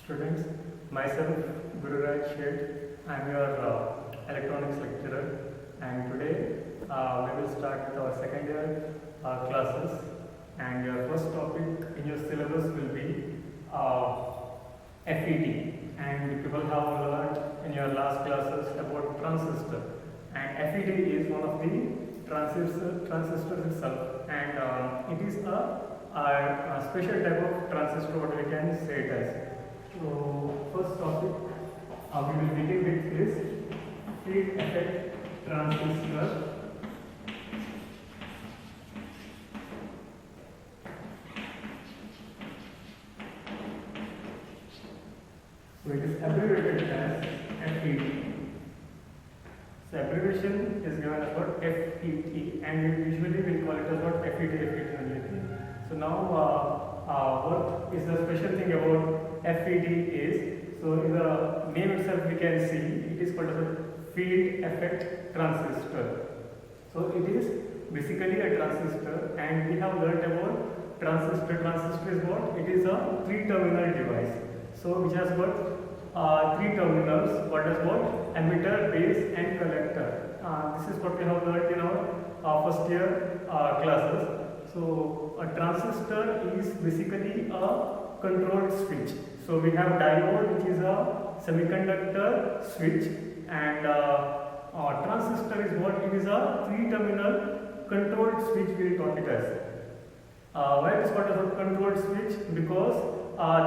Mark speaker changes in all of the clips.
Speaker 1: Students, myself Gururaj Shet, I am your electronics lecturer, and today we will start with our second year classes, and your first topic in your syllabus will be FET, and people have learned in your last classes about transistor, and FET is one of the transistors itself, and it is a special type of transistor, what we can say it as. So, first topic we will begin with is field effect transistor. So, it is abbreviated as FET. So, abbreviation is given as what FET, and usually we call it as what FET only. So, now what is the special thing about FET is, so in the name itself we can see it is called as a field effect transistor. So it is basically a transistor, and we have learnt about transistor. Transistor is what? It is a three-terminal device. So which has got three terminals. What is what? Emitter, base, and collector. This is what we have learnt in our first year classes. So a transistor is basically a controlled switch. So we have diode, which is a semiconductor switch, and transistor is what? It is a three-terminal controlled switch. We will talk it as. Why it is called as a controlled switch? Because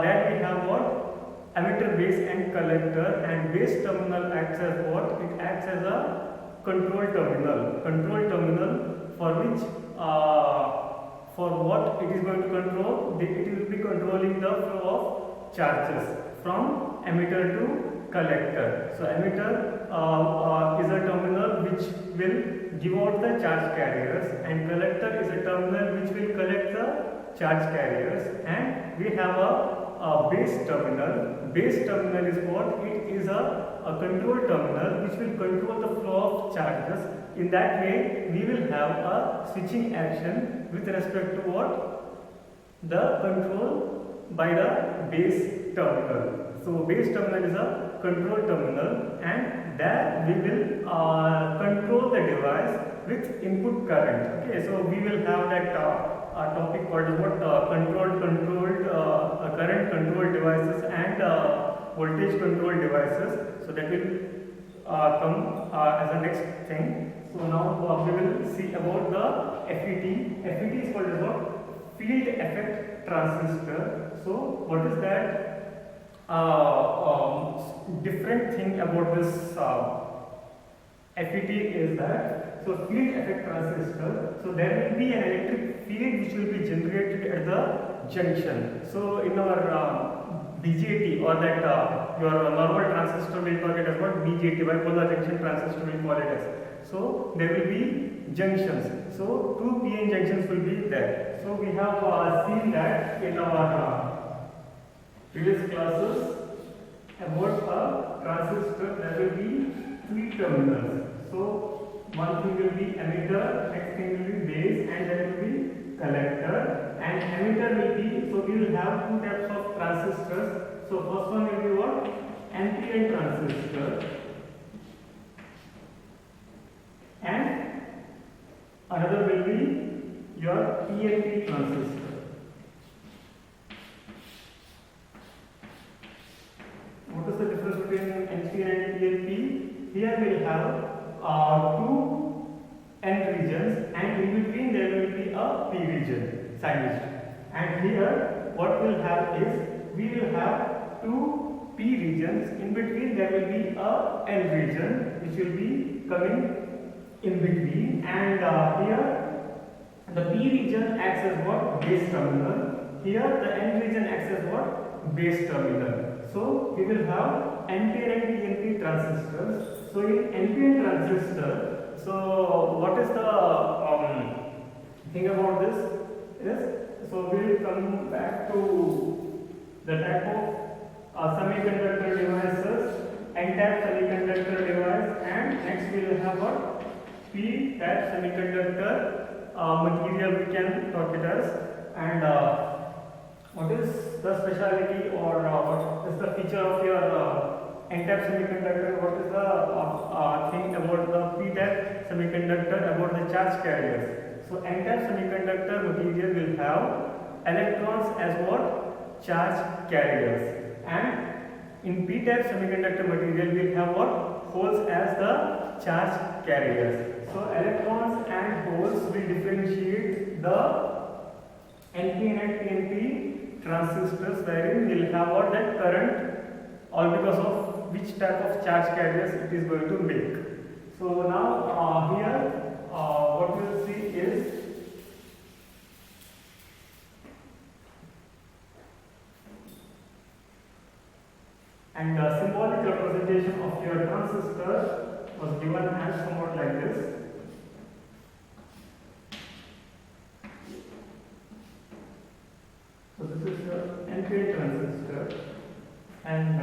Speaker 1: there we have what? Emitter, base, and collector, and base terminal acts as what? It acts as a control terminal. Control terminal for which for what it is going to control? It will be controlling the flow of charges from emitter to collector. So emitter is a terminal which will give out the charge carriers, and collector is a terminal which will collect the charge carriers, and we have a base terminal. Base terminal is what? It is a control terminal which will control the flow of charges. In that way, we will have a switching action with respect to what? The control by the base terminal. So base terminal is a control terminal, and there we will control the device with input current. Okay, so we will have that topic called what? Controlled current controlled devices and voltage controlled devices. So that will come as a next thing. So now we will see about the FET. FET is called as what? Field effect transistor. So what is that? Different thing about this FET is that, so field effect transistor, so there will be an electric field which will be generated at the junction. So in our BJT, or that your normal transistor, will call it as what? BJT, bipolar junction transistor will call it as. So there will be junctions. So two PN junctions will be there. So we have seen that in our previous classes about a transistor. There will be three terminals. So one thing will be emitter, next thing will be base, and then will be collector. And emitter will be, so we will have two types of transistors. So first one will be what? NPN transistor, and another will be your PNP transistor. What is the difference between NPN and PNP? Here we will have two N regions, and in between there will be a P region sandwiched. And here what we will have is, we will have two P regions, in between there will be a N region which will be coming in between, and here the P region acts as what? Base terminal. Here the N region acts as what? Base terminal. So we will have NPN and PNP transistors. So in NPN transistor, so what is the thing about this? Yes, so we will come back to the type of semiconductor devices, N-type semiconductor device, and next we will have what? P-type semiconductor material, we can talk it as, and what is the speciality, or what is is the feature of your N-type semiconductor? What is the thing about the P-type semiconductor about the charge carriers? So N-type semiconductor material will have electrons as what? Charge carriers, and in P-type semiconductor material will have what? Holes as the charge carriers. So electrons and holes will differentiate the NPN and PNP transistors, wherein will have what? That current, all because of which type of charge carriers it is going to make. So now here what we will see is and symbolic representation of your transistor was given as somewhat like this. So this is your NPN transistor, and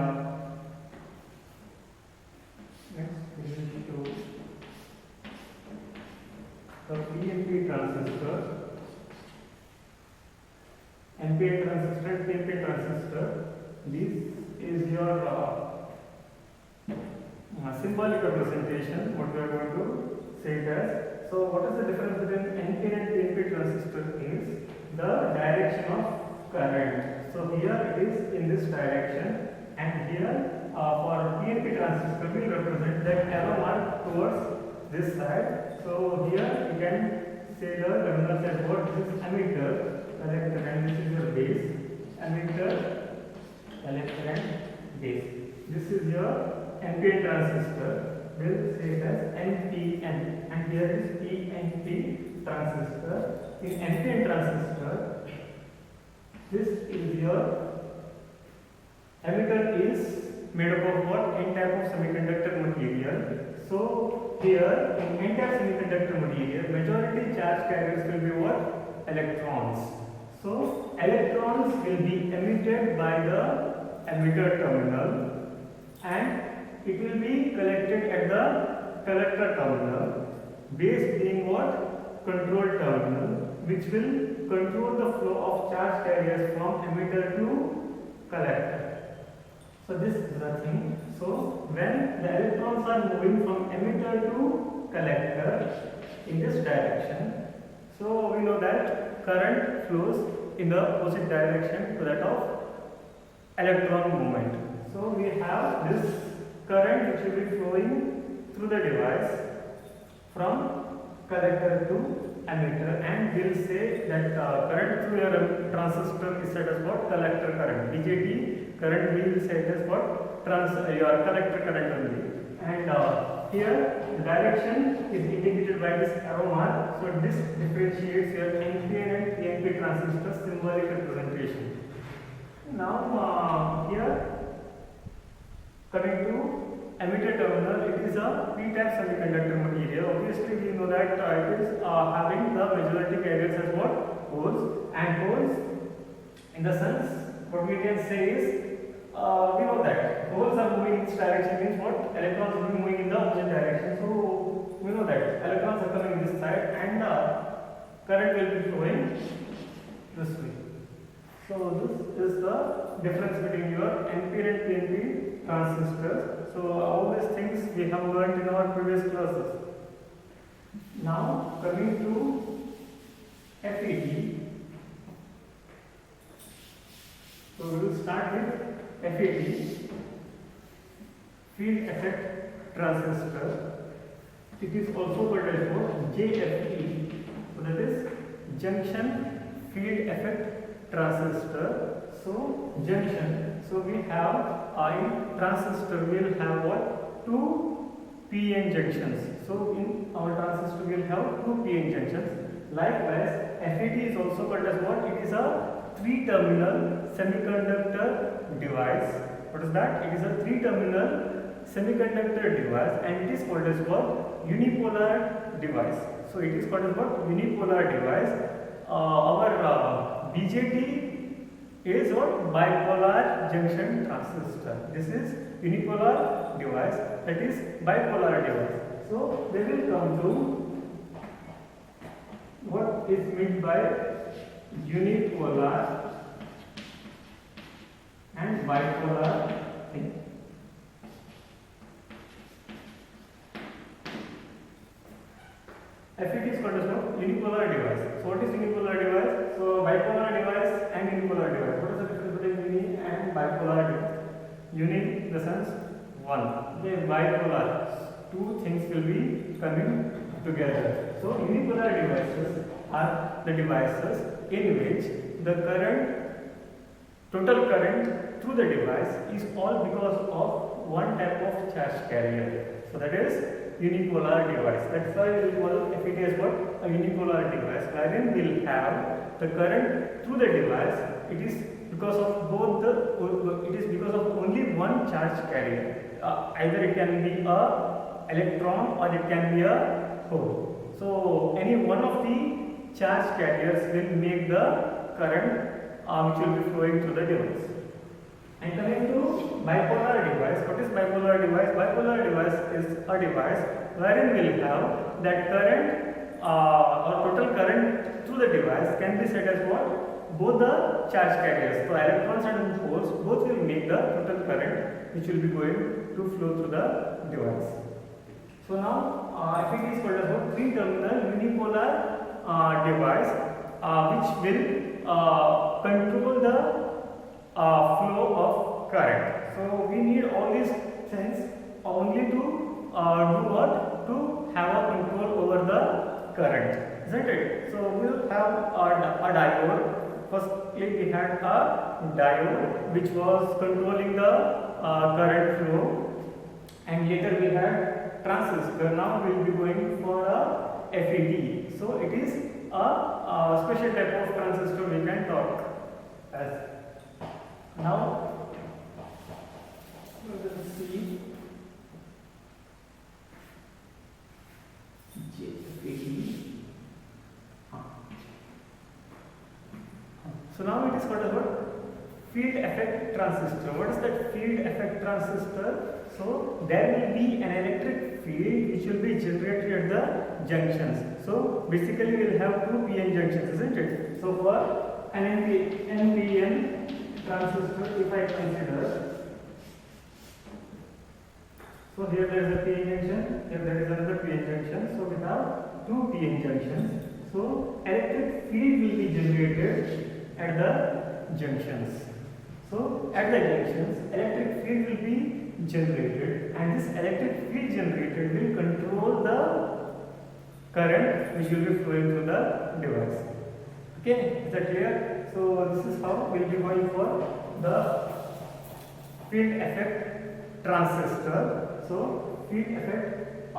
Speaker 1: next we will show the PNP transistor, NPN transistor, PNP transistor. This is your symbolic representation, what we are going to say it as. So what is the difference between NPN and PNP transistor is the direction of current. So here it is in this direction, and here for PNP transistor will represent the arrow mark towards this side. So here you can say the terminal as what? This is emitter, collector, and this is your base. Emitter, collector, and base. This is your NPN transistor. We'll say it as NPN, and here is PNP transistor. In NPN transistor, this is your emitter is made up of what? N type of semiconductor material. So here in N type semiconductor material, majority charge carriers will be what? Electrons. So electrons will be emitted by the emitter terminal, and it will be collected at the collector terminal, base being what? Control terminal, which will control the flow of charge carriers from emitter to collector. So this is the thing. So when the electrons are moving from emitter to collector in this direction, so we know that current flows in the opposite direction to that of electron movement. So we have this current which will be flowing through the device from collector to emitter, and we will say that current through your transistor is said as what? Collector current. BJT current we will say it as what? Your collector current only. And here the direction is indicated by this arrow mark. So this differentiates your NPN and PNP transistor symbolic representation. Now here coming to emitter terminal, it is a P-type semiconductor material. Obviously we know that it is having the majority carriers as what? Holes, and holes in the sense what we can say is we know that holes are moving in this direction means what? Electrons will be moving in the opposite direction. So we know that electrons are coming this side and current will be flowing this way. So this is the difference between your NPN and PNP transistors. So all these things we have learned in our previous classes. Now coming to FET. So we will start with FET, field effect transistor. It is also called as what? JFE. So that is junction field effect transistor. So junction. So we have in transistor we will have what? Two PN junctions. So in our transistor we will have two PN junctions. Likewise, FET is also called as what? It is a three-terminal semiconductor device. What is that? It is a three-terminal semiconductor device, and it is called as what? Unipolar device. So it is called as what? Unipolar device. Our BJT is what? Bipolar junction transistor. This is unipolar device, that is bipolar device. So they will come to what is meant by unipolar and bipolar thing. FET is called as unipolar device. So what is unipolar device? So bipolar device and unipolar device. What is the difference between uni and bipolar device? Uni in the sense one. Okay, bipolar, two things will be coming together. So unipolar devices are the devices in which the total current through the device is all because of one type of charge carrier. So that is unipolar device. That's why we call FET as what? A unipolar device, wherein we will have the current through the device. It is because of only one charge carrier. Either it can be a electron or it can be a hole. So any one of the charge carriers will make the current which will be flowing through the device. And coming to bipolar device, what is bipolar device? Bipolar device is a device wherein we will have that current or total current through the device can be set as what? Both the charge carriers. So electrons and holes both will make the total current which will be going to flow through the device. So now FET is called as what? Three-terminal unipolar device which will control the flow of current. So we need all these things only to do what? To have a control over the current, isn't it? So we will have a diode. Firstly, we had a diode which was controlling the current flow, and later we had transistor. Now we will be going for a FET. So it is a special type of transistor we can talk as. Now we will see FET. So now it is called as what? Field effect transistor. What is that field effect transistor? So there will be an electric field which will be generated at the junctions. So basically we will have two PN junctions, isn't it? So for an NPN transistor, if I consider, so here there is a PN junction, here there is another PN junction. So we have two PN junctions. So electric field will be generated at the junctions. So at the junctions, electric field will be generated, and this electric field generated will control the current which will be flowing through the device. Okay, is that clear? So this is how we will be going for the field effect transistor. So field effect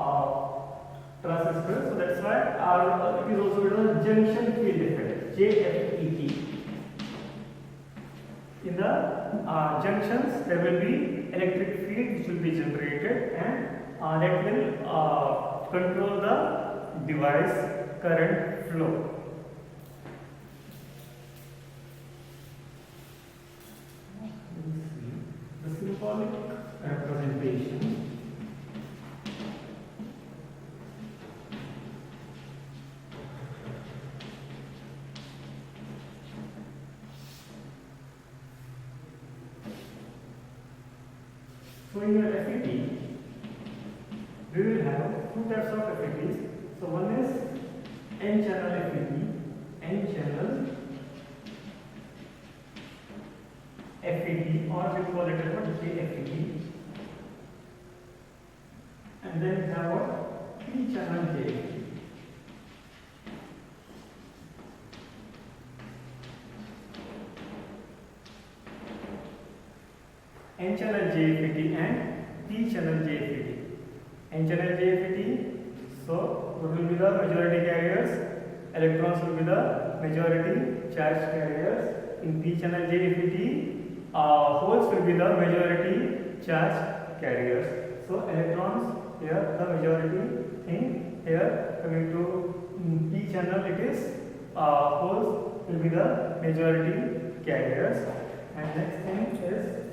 Speaker 1: transistor. So that's why it is also called junction field effect, JFET. In the junctions, there will be electric field which will be generated, and that will control the device current flow. The symbolic representation. So in your FET, we will have two types of FETs. So one is N-channel FET, N-channel FET, or we call it as JFET. And then we have what? P-channel JFET. N-channel JFET and P-channel JFET. N-channel JFET, so what will be the majority carriers? Electrons will be the majority charge carriers. In P-channel JFET, holes will be the majority charge carriers. So electrons here the majority thing, here coming to P-channel it is holes will be the majority carriers. And next thing is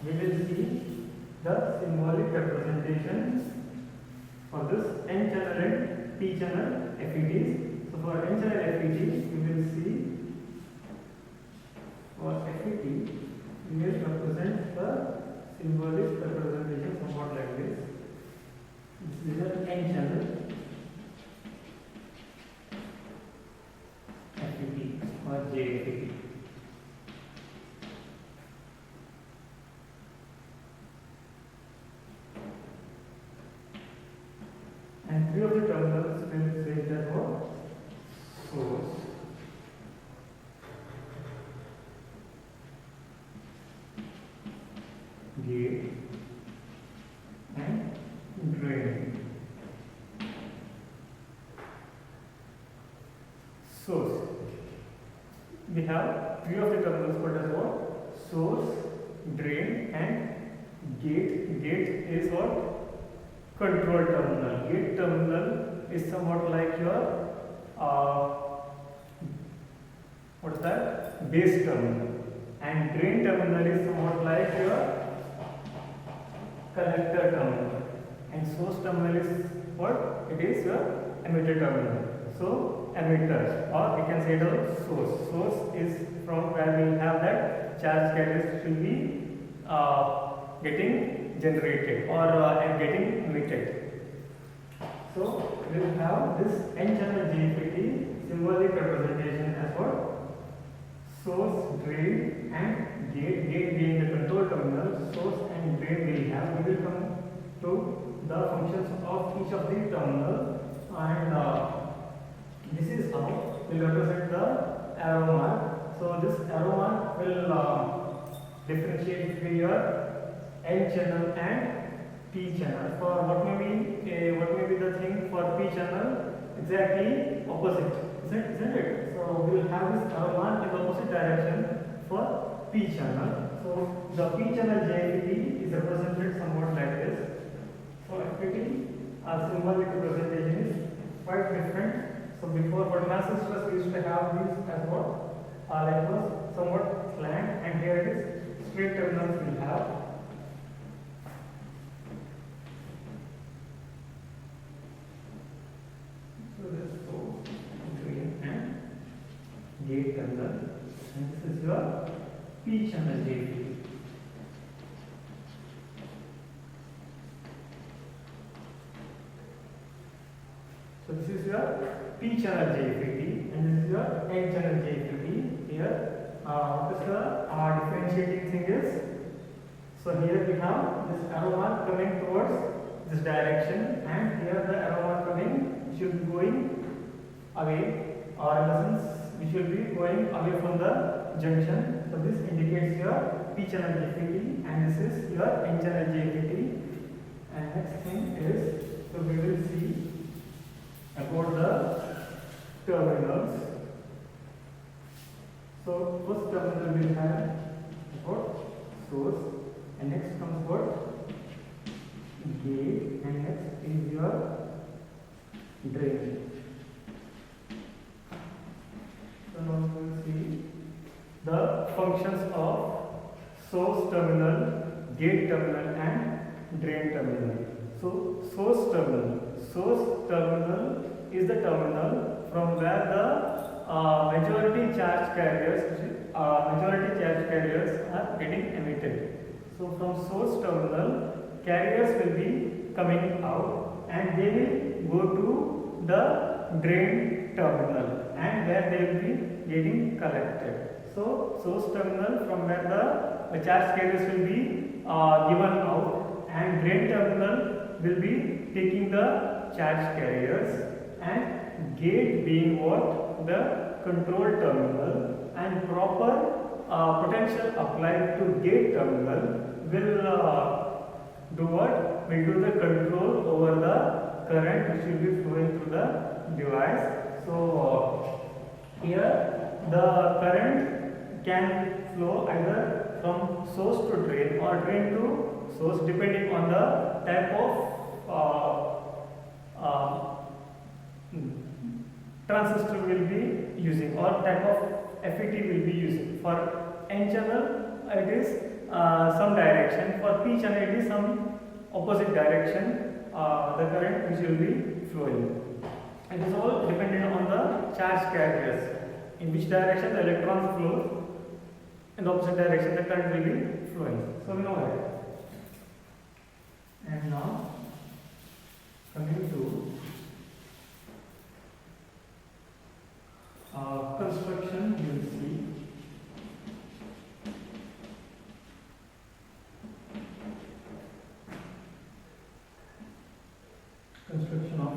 Speaker 1: we will see the symbolic representation for this N-channel and P-channel FETs. So for N-channel FET, we will see for FET, we will represent the three of the terminals will say that what? Source, gate, and drain. Source. We have three of the terminals called as what? Source, drain, and gate. Gate is what? Control terminal. Gate terminal is somewhat like your what is that? Base terminal. And drain terminal is somewhat like your collector terminal. And source terminal is what? It is your emitter terminal. So emitter, or we can say the source. Source is from where we have that charge carriers will be getting generated or getting emitted. So we will have this n-channel GFET symbolic representation as what? Source, drain, and gate. Gate being the control terminal, source and drain will have. We will come to the functions of each of the terminal, and this is how we will represent the arrow mark. So this arrow mark will differentiate between your N channel and P channel. For what may be the thing for P channel? Exactly opposite, isn't it? So we will have this arrow mark in the opposite direction for P channel. So the P channel JFET is represented somewhat like this. So FET symbolic representation is quite different. So before for transistors we used to have these as what? Like was somewhat slant, and here it is straight terminals we have. So this is source, drain, and gate terminal, and this is your P channel JFET. So this is your P channel JFET, and this is your N channel JFET. Here, what is the differentiating thing is? So here we have this arrow mark coming towards this direction, and here the arrow mark coming should be going away, or in the sense we should be going away from the junction. So this indicates your P channel JFET, and this is your N channel JFET. And next thing is, so we will see about the terminals. So first terminal will have what? Source, and next comes what? Gate, and next is your drain. So now we will see the functions of source terminal, gate terminal, and drain terminal. So source terminal is the terminal from where the majority charge carriers are getting emitted. So from source terminal, carriers will be coming out, and they will go to the drain terminal, and where they will be getting collected. So source terminal from where the charge carriers will be given out, and drain terminal will be taking the charge carriers, and gate being what? The control terminal, and proper potential applied to gate terminal will do what? Will do the control over the current which will be flowing through the device. So here the current can flow either from source to drain or drain to source, depending on the type of transistor will be using, or type of FET will be using. For N channel it is some direction, for P channel it is some opposite direction, the current which will be flowing. It is all dependent on the charge carriers, in which direction the electrons flow, in the opposite direction the current will be flowing. So we know that. And now coming to construction, you will see construction of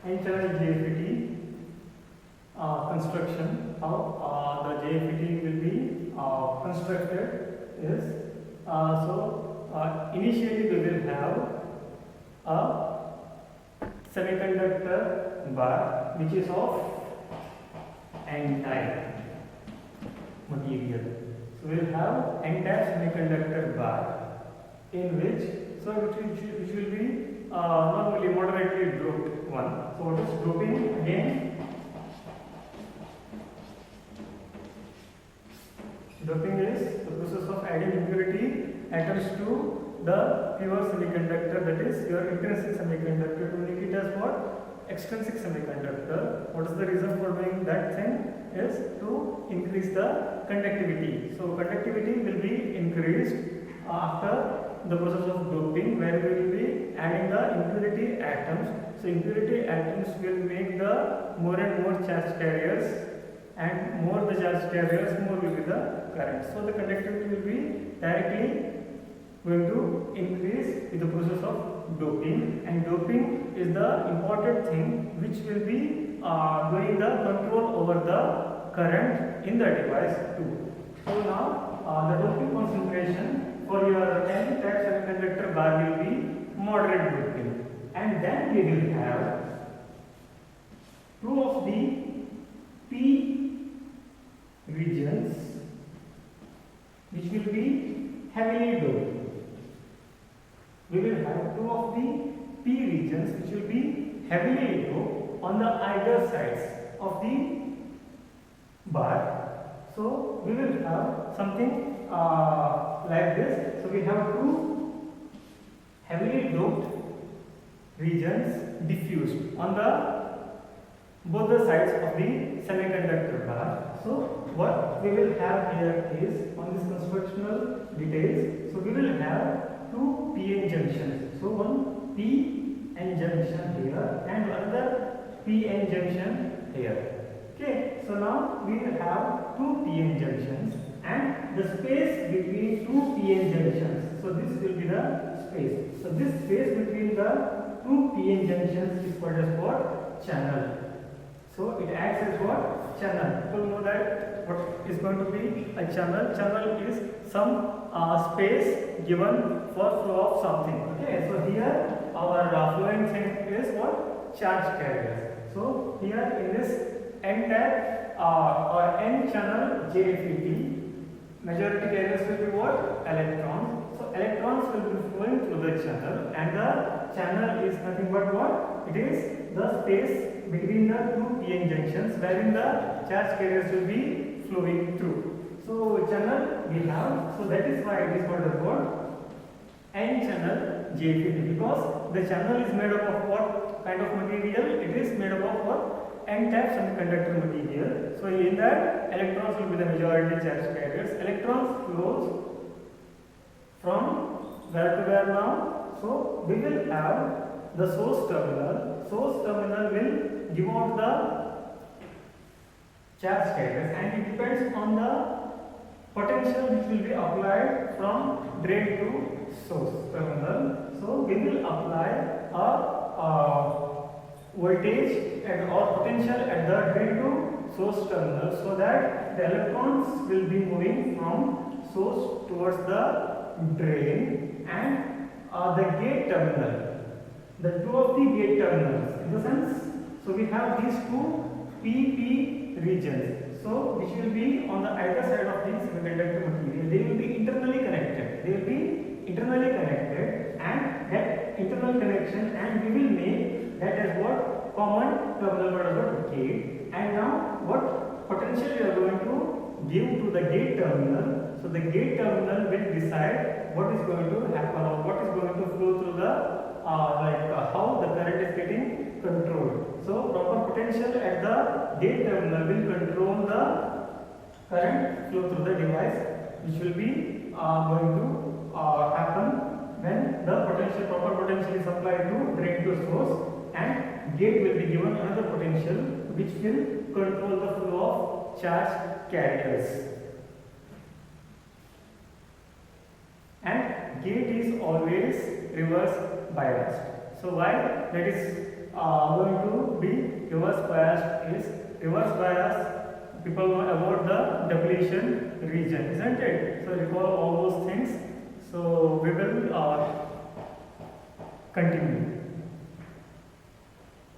Speaker 1: N-channel JFET construction. How the JFET will be constructed is initially we will have a semiconductor bar which is of N-type material. So we will have N-type semiconductor bar in which which will be normally moderately doped one. So what is doping again? Doping is the process of adding impurity atoms to the pure semiconductor, that is your intrinsic semiconductor, to make it as what? Extrinsic semiconductor. What is the reason for doing that thing? Is to increase the conductivity. So conductivity will be increased after the process of doping, where we will be adding the impurity atoms. So impurity atoms will make the more and more charge carriers, and more the charge carriers, more will be the current. So the conductivity will be directly going to increase with the process of doping, and doping is the important thing which will be doing the control over the current in the device too. So now the doping concentration for your N-type semiconductor bar will be moderate doping, and then we will have two of the P regions which will be heavily doped. We will have two of the P regions which will be heavily doped on the either sides of the bar. So we will have something like this. So we have two heavily doped regions diffused on the both the sides of the semiconductor bar. So what we will have here is, on this constructional details, so we will have two PN junctions. So one PN junction here and another PN junction here. Okay, so now we will have two PN junctions, and the space between two PN junctions, so this will be the space. So this space between the two PN junctions is called as what? Channel. So it acts as what? Channel. People know that what is going to be a channel. Channel is some space given for flow of something. Okay, so here our flowing thing is what? Charge carriers. So here in this N-type or N-channel JFET, majority carriers will be what? Electrons. So electrons will be flowing through the channel, and the channel is nothing but what? It is the space between the two PN junctions wherein the charge carriers will be flowing through. So channel we have, so that is why it is called as what? N-channel JFET, because the channel is made up of what kind of material? It is made up of what? N-type semiconductor material. So in that, electrons will be the majority charge carriers. Electrons flows from where to where now? So we will have the source terminal. Source terminal will give out the charge carriers, and it depends on the potential which will be applied from drain to source terminal. So we will apply a voltage or potential at the drain to source terminal, so that the electrons will be moving from source towards the drain, and the gate terminal, the two of the gate terminals, in the sense, so we have these two PP regions, so which will be on the either side of the semiconductor material. They will be internally connected. They will be internally connected, and that internal connection, and we will make that as what? Common terminal, whatever gate. And now what potential we are going to give to the gate terminal. So the gate terminal will decide what is going to happen, or what is going to flow through the how the current is getting controlled. So proper potential at the gate terminal will control the current flow through the device, which will be going to happen when the proper potential is applied to drain to source, and gate will be given another potential which will control the flow of charge carriers. And gate is always reverse biased. So why that is going to be reverse bias is reverse bias. People know about the depletion region, isn't it? So recall all those things. So we will continue.